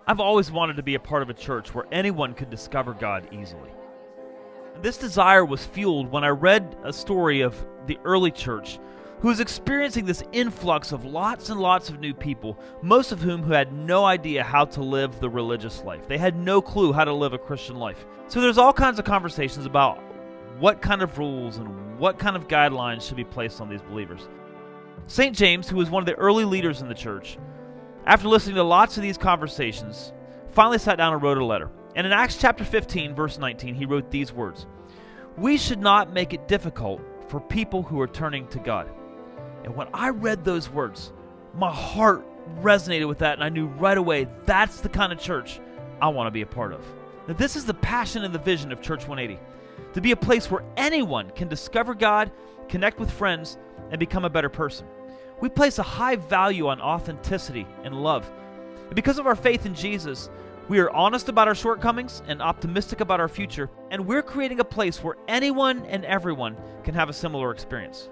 I've always wanted to be a part of a church where anyone could discover God easily. This desire was fueled when I read a story of the early church who was experiencing this influx of lots and lots of new people, most of whom who had no idea how to live the religious life. They had no clue how to live a Christian life. So there's all kinds of conversations about what kind of rules and what kind of guidelines should be placed on these believers. St. James, who was one of the early leaders in the church, after listening to lots of these conversations, finally sat down and wrote a letter. And in Acts chapter 15, verse 19, he wrote these words: "We should not make it difficult for people who are turning to God." And when I read those words, my heart resonated with that, and I knew right away that's the kind of church I want to be a part of. Now, this is the passion and the vision of Church 180, to be a place where anyone can discover God, connect with friends, and become a better person. We place a high value on authenticity and love. And because of our faith in Jesus, we are honest about our shortcomings and optimistic about our future, and we're creating a place where anyone and everyone can have a similar experience.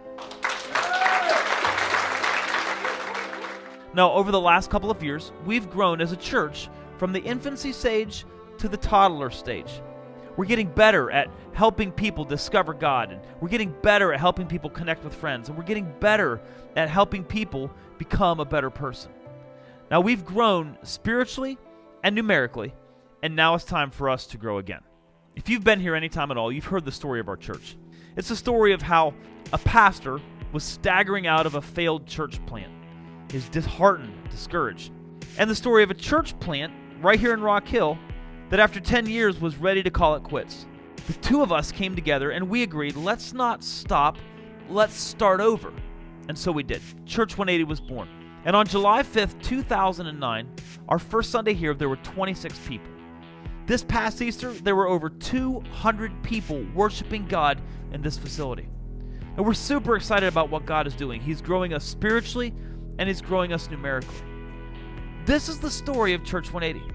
Now, over the last couple of years, we've grown as a church from the infancy stage to the toddler stage. We're getting better at helping people discover God, and we're getting better at helping people connect with friends, and we're getting better at helping people become a better person. Now, we've grown spiritually and numerically, and now it's time for us to grow again. If you've been here any time at all, you've heard the story of our church. It's the story of how a pastor was staggering out of a failed church plant. He's disheartened, discouraged. And the story of a church plant right here in Rock Hill that after 10 years was ready to call it quits. The two of us came together and we agreed, let's not stop, let's start over. And so we did. Church 180 was born. And on July 5th, 2009, our first Sunday here, there were 26 people. This past Easter, there were over 200 people worshiping God in this facility. And we're super excited about what God is doing. He's growing us spiritually, and He's growing us numerically. This is the story of Church 180,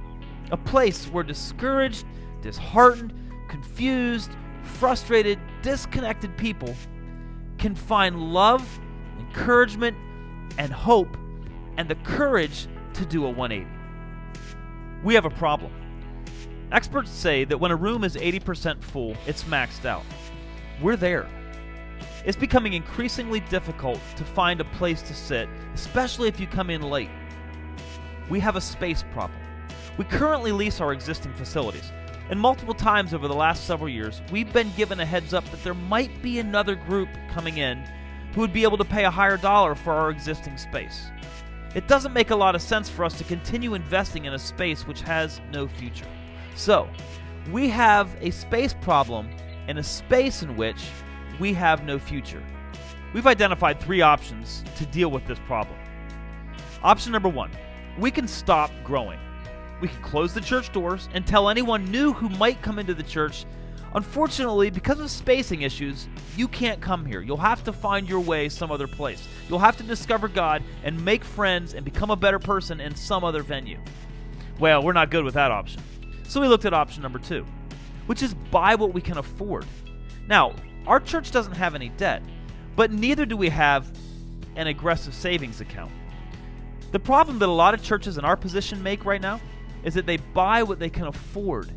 a place where discouraged, disheartened, confused, frustrated, disconnected people can find love, encouragement, and hope, and the courage to do a 180. We have a problem. Experts say that when a room is 80% full, it's maxed out. We're there. It's becoming increasingly difficult to find a place to sit, especially if you come in late. We have a space problem. We currently lease our existing facilities, and multiple times over the last several years, we've been given a heads up that there might be another group coming in who would be able to pay a higher dollar for our existing space. It doesn't make a lot of sense for us to continue investing in a space which has no future. So, we have a space problem in a space in which we have no future. We've identified 3 options to deal with this problem. Option number 1, we can stop growing. We can close the church doors and tell anyone new who might come into the church, unfortunately, because of spacing issues, you can't come here. You'll have to find your way some other place. You'll have to discover God and make friends and become a better person in some other venue. Well, we're not good with that option. So we looked at option number 2, which is buy what we can afford. Now, our church doesn't have any debt, but neither do we have an aggressive savings account. The problem that a lot of churches in our position make right now is that they buy what they can afford.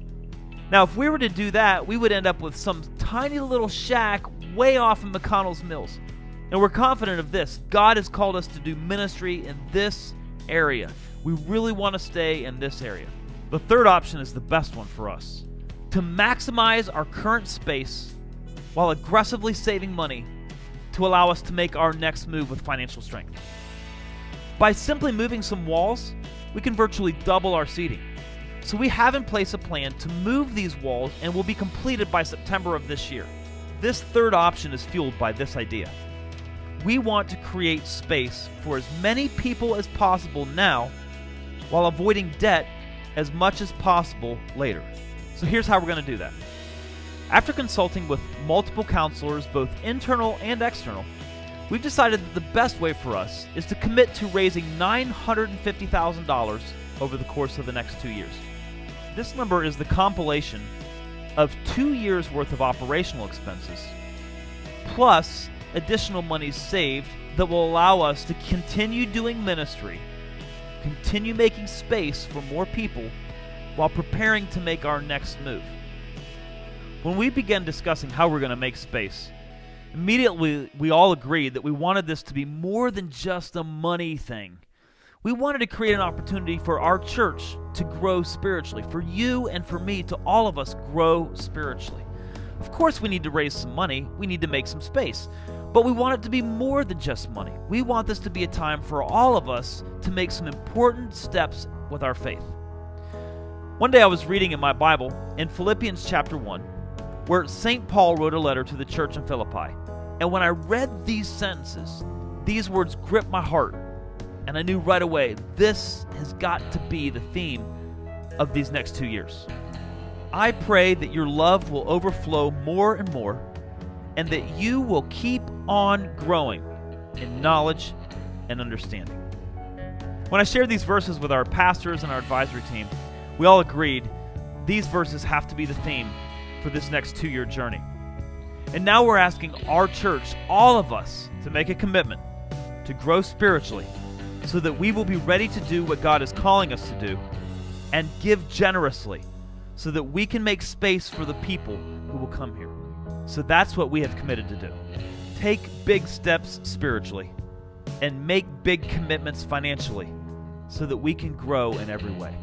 Now, if we were to do that, we would end up with some tiny little shack way off in McConnell's Mills. And we're confident of this. God has called us to do ministry in this area. We really want to stay in this area. The third option is the best one for us. To maximize our current space while aggressively saving money to allow us to make our next move with financial strength. By simply moving some walls, we can virtually double our seating. So we have in place a plan to move these walls and will be completed by September of this year. This third option is fueled by this idea. We want to create space for as many people as possible now while avoiding debt as much as possible later. So here's how we're going to do that. After consulting with multiple counselors, both internal and external, we've decided that the best way for us is to commit to raising $950,000 over the course of the next 2 years. This number is the compilation of 2 years' worth of operational expenses, plus additional monies saved that will allow us to continue doing ministry continue making space for more people while preparing to make our next move. When we began discussing how we're going to make space, immediately we all agreed that we wanted this to be more than just a money thing. We wanted to create an opportunity for our church to grow spiritually, for you and for me, to all of us grow spiritually. Of course, we need to raise some money, we need to make some space, but we want it to be more than just money. We want this to be a time for all of us to make some important steps with our faith. One day I was reading in my Bible in Philippians chapter 1, where St. Paul wrote a letter to the church in Philippi. And when I read these sentences, these words gripped my heart, and I knew right away this has got to be the theme of these next 2 years. I pray that your love will overflow more and more, and that you will keep on growing in knowledge and understanding. When I shared these verses with our pastors and our advisory team, we all agreed these verses have to be the theme for this next 2-year journey. And now we're asking our church, all of us, to make a commitment to grow spiritually so that we will be ready to do what God is calling us to do and give generously so that we can make space for the people who will come here. So that's what we have committed to do. Take big steps spiritually and make big commitments financially so that we can grow in every way.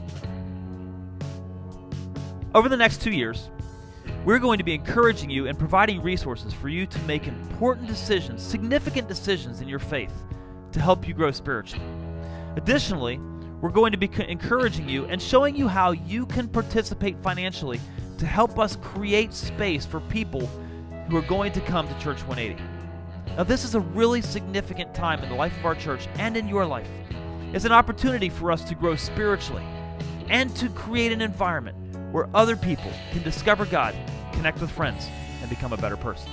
Over the next 2 years, we're going to be encouraging you and providing resources for you to make important decisions, significant decisions in your faith to help you grow spiritually. Additionally, we're going to be encouraging you and showing you how you can participate financially to help us create space for people who are going to come to Church 180. Now, this is a really significant time in the life of our church and in your life. It's an opportunity for us to grow spiritually and to create an environment where other people can discover God, connect with friends, and become a better person.